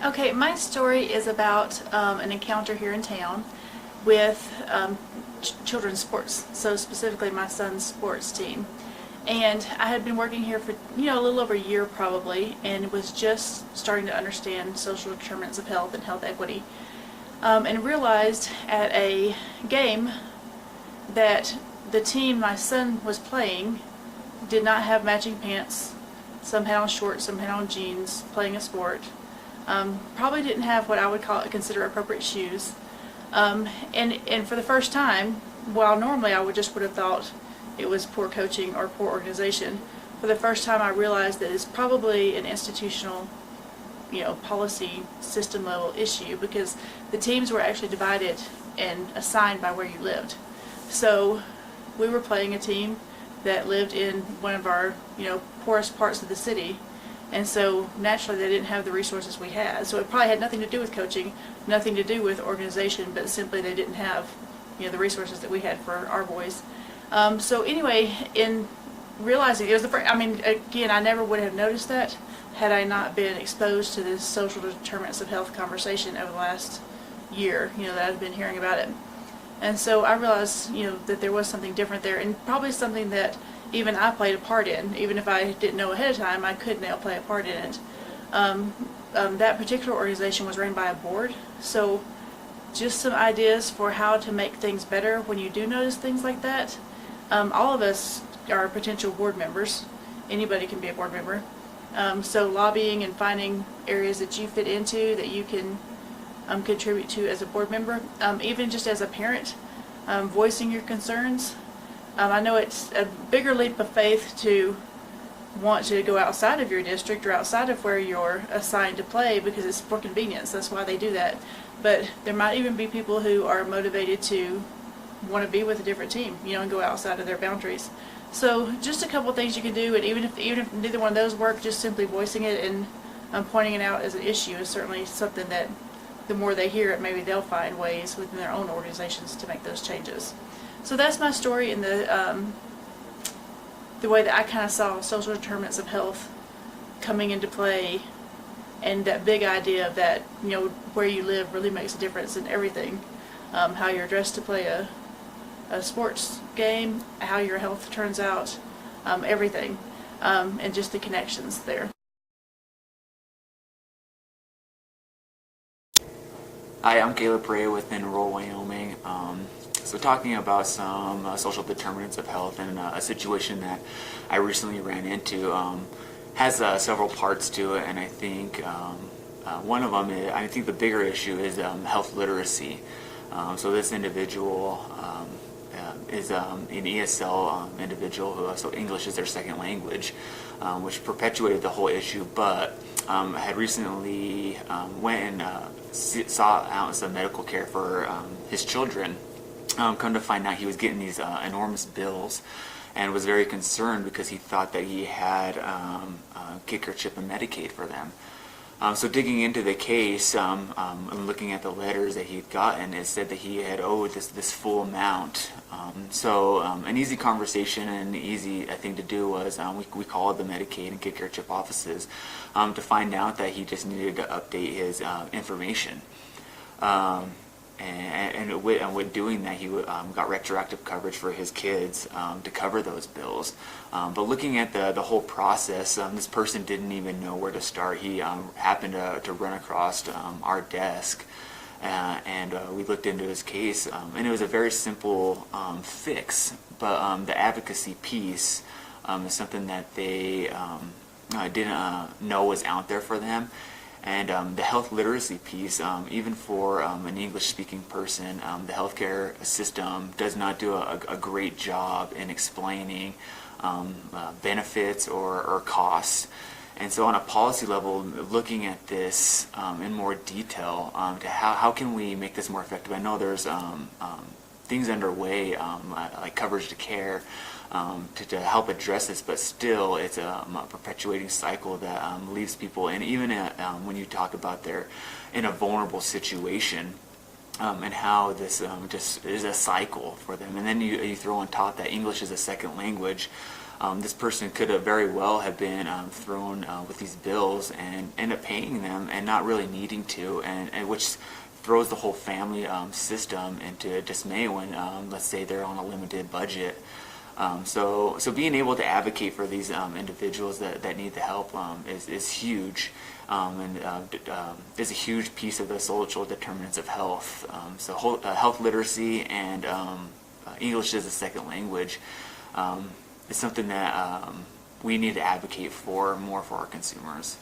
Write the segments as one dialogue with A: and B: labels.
A: Okay, my story is about an encounter here in town with children's sports, so specifically my son's sports team. And I had been working here for, a little over a year probably, and was just starting to understand social determinants of health and health equity. And realized at a game that the team my son was playing did not have matching pants. Some had on shorts, some had on jeans, playing a sport. Probably didn't have what I would consider appropriate shoes. And for the first time, while normally I would have thought it was poor coaching or poor organization, for the first time I realized that it's probably an institutional, policy system level issue, because the teams were actually divided and assigned by where you lived. So we were playing a team that lived in one of our, poorest parts of the city. And so naturally they didn't have the resources we had. So it probably had nothing to do with coaching, nothing to do with organization, but simply they didn't have, the resources that we had for our boys. So anyway, in realizing it was the first, again, I never would have noticed that had I not been exposed to this social determinants of health conversation over the last year, that I've been hearing about it. And so I realized, that there was something different there, and probably something that even I played a part in. Even if I didn't know ahead of time, I could now play a part in it. That particular organization was run by a board, so just some ideas for how to make things better when you do notice things like that. All of us are potential board members. Anybody can be a board member. So lobbying and finding areas that you fit into that you can contribute to as a board member, even just as a parent, voicing your concerns. I know it's a bigger leap of faith to want to go outside of your district or outside of where you're assigned to play, because it's for convenience. That's why they do that. But there might even be people who are motivated to want to be with a different team, and go outside of their boundaries. So just a couple things you can do, and even if neither one of those work, just simply voicing it and pointing it out as an issue is certainly something that the more they hear it, maybe they'll find ways within their own organizations to make those changes. So that's my story in the way that I kind of saw social determinants of health coming into play, and that big idea of that, where you live really makes a difference in everything. How you're dressed to play a sports game, how your health turns out, everything, and just the connections there.
B: Hi, I'm Caleb Bray with Rural Wyoming. So talking about some social determinants of health, and a situation that I recently ran into has several parts to it, and I think one of them is, I think the bigger issue is health literacy. So this individual is an ESL individual who, so English is their second language, which perpetuated the whole issue, but had recently went and sought out some medical care for his children. Come to find out, he was getting these enormous bills, and was very concerned because he thought that he had kicker, chip, and Medicaid for them. So digging into the case, and looking at the letters that he'd gotten, it said that he had owed this full amount. So an easy conversation and easy thing to do was we called the Medicaid and kicker, chip offices to find out that he just needed to update his information. And with doing that, he got retroactive coverage for his kids to cover those bills. But looking at the whole process, this person didn't even know where to start. He happened to run across our desk, and we looked into his case, and it was a very simple fix. But the advocacy piece is something that they didn't know was out there for them. And the health literacy piece, even for an English-speaking person, the healthcare system does not do a great job in explaining benefits or costs. And so on a policy level, looking at this in more detail, to how can we make this more effective? I know there's things underway, like coverage to care, to help address this, but still it's a perpetuating cycle that leaves people, and even when you talk about they're in a vulnerable situation, and how this just is a cycle for them. And then you throw on top that English is a second language. this person could have very well have been thrown with these bills and end up paying them and not really needing to, and which throws the whole family system into dismay when, let's say, they're on a limited budget. So being able to advocate for these individuals that need the help is huge, and is a huge piece of the social determinants of health. Health literacy and English as a second language is something that we need to advocate for more for our consumers.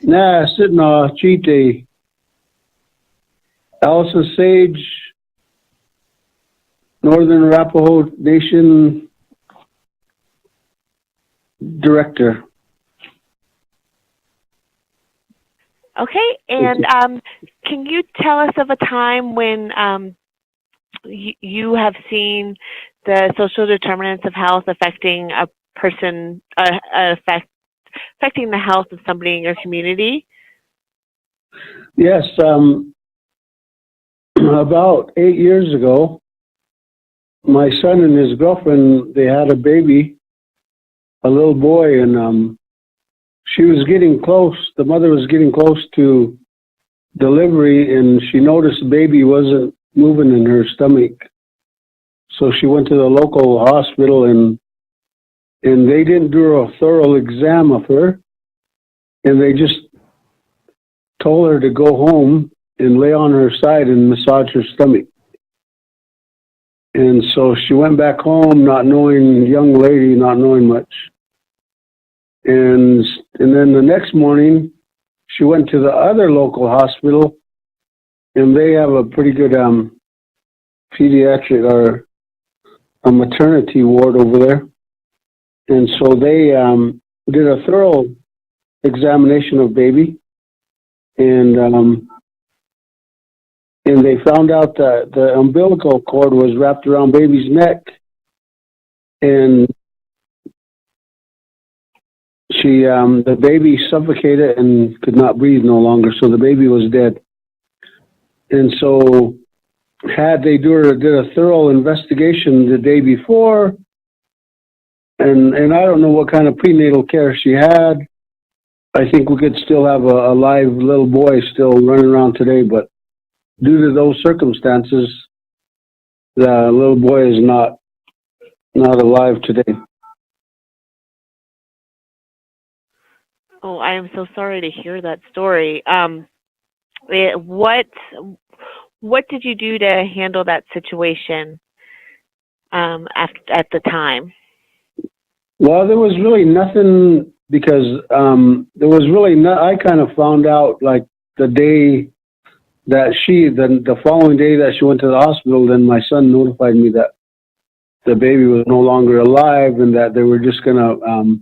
C: Nah, sitting Chite, Allison Sage, Northern Arapaho Nation Director.
D: Okay, and can you tell us of a time when you have seen the social determinants of health affecting a person, affecting the health of somebody in your community?
C: Yes, about 8 years ago, my son and his girlfriend, they had a baby, a little boy, and she was getting close. The mother was getting close to delivery, and she noticed the baby wasn't moving in her stomach. So she went to the local hospital, and they didn't do a thorough exam of her, and they just told her to go home and lay on her side and massage her stomach. And so she went back home, not knowing, young lady, not knowing much. And then the next morning, she went to the other local hospital, and they have a pretty good pediatric or a maternity ward over there. And so they did a thorough examination of baby, and they found out that the umbilical cord was wrapped around baby's neck, and the baby suffocated and could not breathe no longer, so the baby was dead. And so had they did a thorough investigation the day before, and I don't know what kind of prenatal care she had. I think we could still have a live little boy still running around today, but due to those circumstances, the little boy is not alive today.
D: Oh, I am so sorry to hear that story. What did you do to handle that situation at the time?
C: Well, there was really nothing, because there was really I kind of found out like the day that the following day that she went to the hospital, then my son notified me that the baby was no longer alive and that they were just going to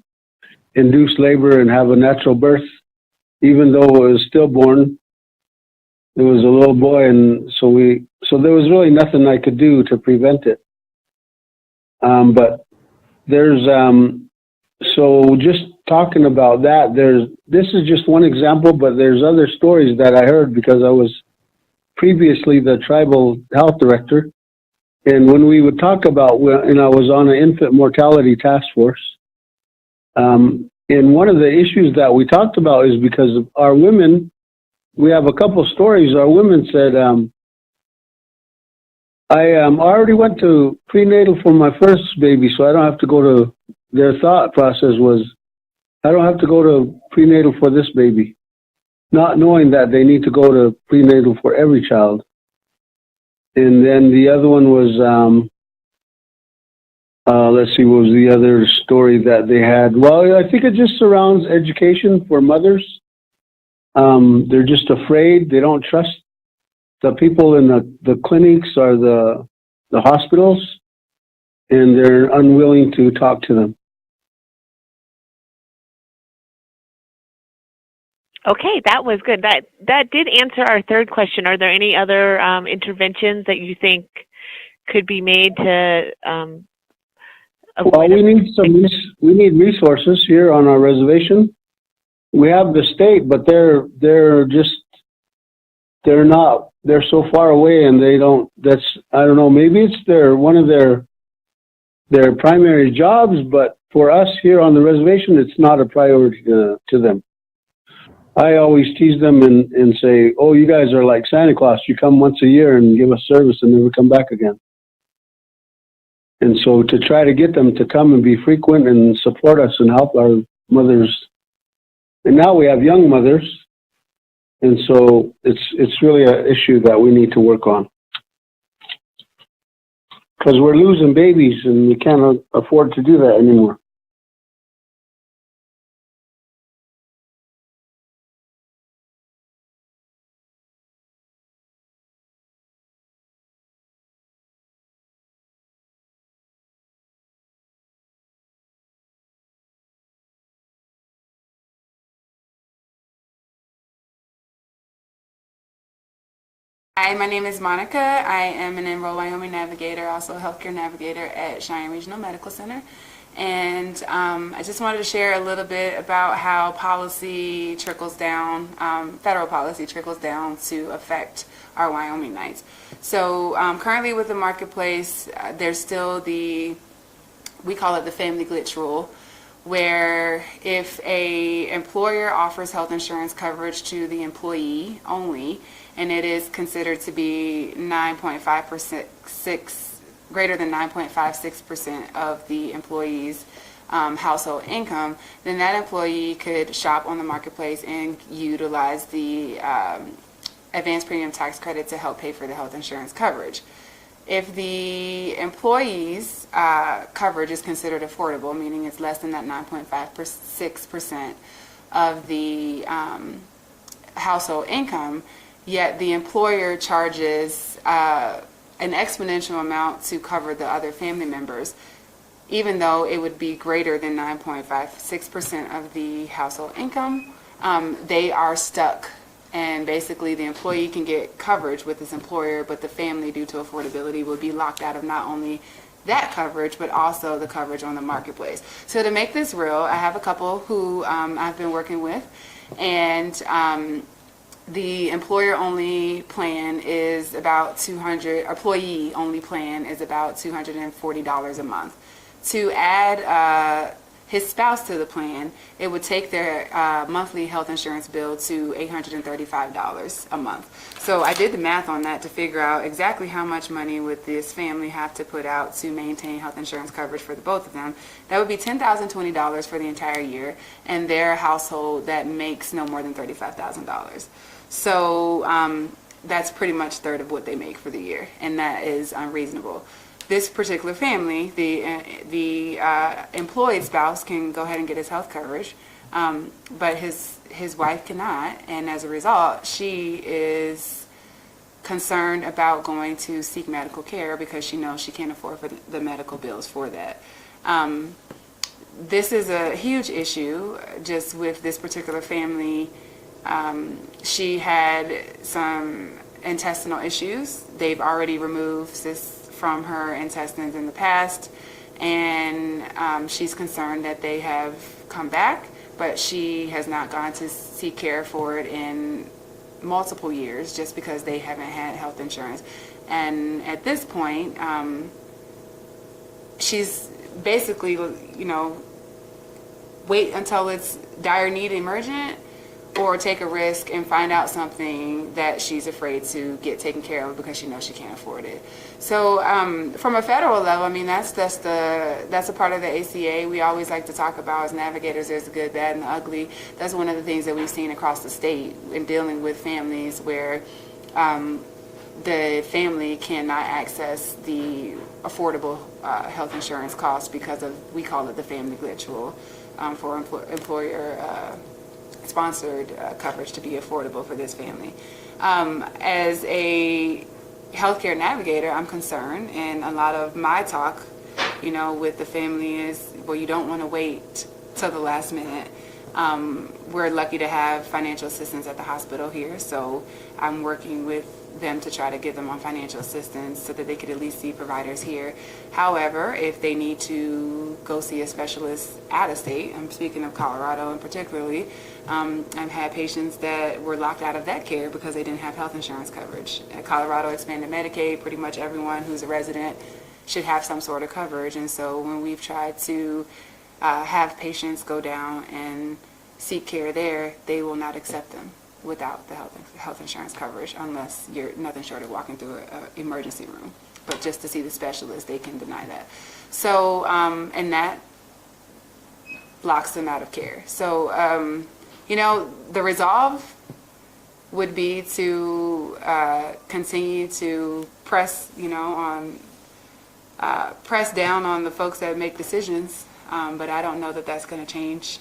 C: induce labor and have a natural birth, even though it was stillborn. It was a little boy, and so there was really nothing I could do to prevent it. But there's so just talking about that, this is just one example, but there's other stories that I heard because I was previously the tribal health director, and when we would talk about, and I was on an infant mortality task force, and one of the issues that we talked about is because of our women. We have a couple stories. Our women said, I already went to prenatal for my first baby, so I don't have to go to, their thought process was, I don't have to go to prenatal for this baby, not knowing that they need to go to prenatal for every child. And then the other one was, let's see, what was the other story that they had? Well, I think it just surrounds education for mothers. They're just afraid. They don't trust the people in the clinics or the hospitals, and they're unwilling to talk to them.
D: Okay, that was good. That did answer our third question. Are there any other interventions that you think could be made to avoid?
C: Well, we need resources here on our reservation. We have the state, but they're just they're so far away and they don't, I don't know, maybe it's one of their primary jobs, but for us here on the reservation, it's not a priority to them. I always tease them and say, oh, you guys are like Santa Claus. You come once a year and give us service and never come back again. And so to try to get them to come and be frequent and support us and help our mothers. And now we have young mothers. And so it's really an issue that we need to work on. Because we're losing babies and we can't afford to do that anymore.
E: Hi, my name is Monica. I am an enrolled Wyoming navigator, also a healthcare navigator at Cheyenne Regional Medical Center. And I just wanted to share a little bit about how policy trickles down, federal policy trickles down to affect our Wyoming Knights. So currently with the marketplace, there's still we call it the family glitch rule, where if a employer offers health insurance coverage to the employee only, and it is considered to be 9.56 greater than 9.56% of the employee's household income, then that employee could shop on the marketplace and utilize the advanced premium tax credit to help pay for the health insurance coverage. If the employee's coverage is considered affordable, meaning it's less than that 9.56% of the household income, yet the employer charges an exponential amount to cover the other family members, even though it would be greater than 9.56% of the household income, they are stuck. And basically the employee can get coverage with his employer, but the family, due to affordability, will be locked out of not only that coverage, but also the coverage on the marketplace. So to make this real, I have a couple who I've been working with, and the employer-only plan is about employee-only plan is about $240 a month. To add his spouse to the plan, it would take their monthly health insurance bill to $835 a month. So I did the math on that to figure out exactly how much money would this family have to put out to maintain health insurance coverage for the both of them. That would be $10,020 for the entire year, and their household that makes no more than $35,000. So that's pretty much a third of what they make for the year, and that is unreasonable. This particular family, the employed spouse can go ahead and get his health coverage, but his wife cannot, and as a result, she is concerned about going to seek medical care because she knows she can't afford the medical bills for that. This is a huge issue just with this particular family. She had some intestinal issues. They've already removed cysts from her intestines in the past, and she's concerned that they have come back, but she has not gone to seek care for it in multiple years just because they haven't had health insurance. And at this point, she's basically, wait until it's dire need emergent, or take a risk and find out something that she's afraid to get taken care of because she knows she can't afford it. So from a federal level, I mean, that's a part of the ACA. We always like to talk about as navigators, there's the good, bad, and the ugly. That's one of the things that we've seen across the state in dealing with families where the family cannot access the affordable health insurance costs because of, we call it the family glitch rule, for employer sponsored coverage to be affordable for this family. As a healthcare navigator, I'm concerned, and a lot of my talk, with the family is, well, you don't want to wait till the last minute. we're lucky to have financial assistance at the hospital here, so I'm working with them to try to get them on financial assistance so that they could at least see providers here. However, if they need to go see a specialist out of state, I'm speaking of Colorado and particularly, I've had patients that were locked out of that care because they didn't have health insurance coverage. Colorado expanded Medicaid, pretty much everyone who's a resident should have some sort of coverage, and so when we've tried to have patients go down and seek care there, they will not accept them without the health insurance coverage unless you're nothing short of walking through an emergency room. But just to see the specialist, they can deny that. So, and that blocks them out of care. So, you know, the resolve would be to continue to press, you know, on press down on the folks that make decisions. But I don't know that that's going to change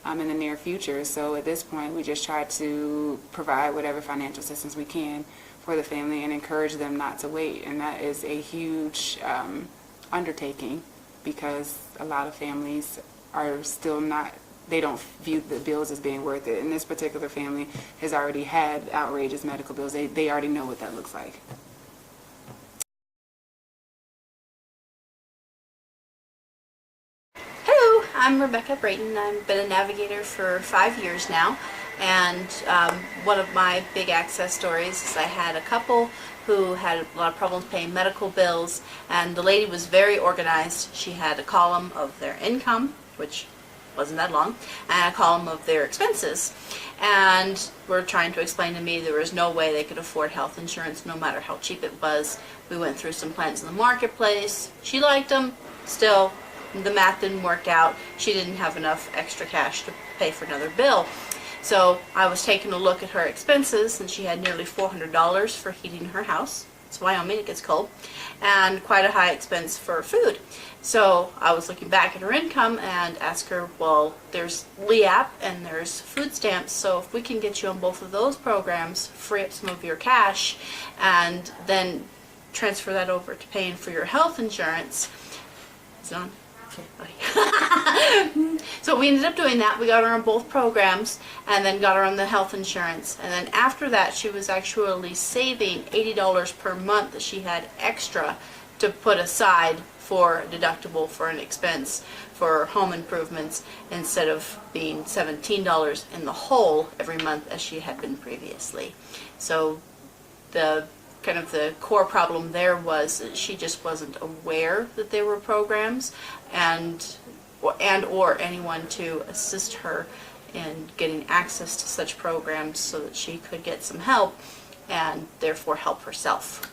E: in the near future. So at this point, we just try to provide whatever financial assistance we can for the family and encourage them not to wait. And that is a huge undertaking because a lot of families are still not, they don't view the bills as being worth it. And this particular family has already had outrageous medical bills. They already know what that looks like.
F: I'm Rebecca Brayton. I've been a navigator for 5 years now, and one of my big access stories is I had a couple who had a lot of problems paying medical bills, and the lady was very organized. She had a column of their income, which wasn't that long, and a column of their expenses, and were trying to explain to me there was no way they could afford health insurance no matter how cheap it was. We went through some plans in the marketplace. She liked them. Still, the math didn't work out. She didn't have enough extra cash to pay for another bill. So I was taking a look at her expenses, and she had nearly $400 for heating her house. It's Wyoming, it gets cold, and quite a high expense for food. So I was looking back at her income and asked her, well, there's LEAP and there's food stamps, so if we can get you on both of those programs, free up some of your cash, and then transfer that over to paying for your health insurance. Is it on? So we ended up doing that. We got her on both programs and then got her on the health insurance. And then after that, she was actually saving $80 per month that she had extra to put aside for a deductible for an expense for home improvements instead of being $17 in the hole every month as she had been previously. So the kind of the core problem there was that she just wasn't aware that there were programs and or anyone to assist her in getting access to such programs so that she could get some help and therefore help herself.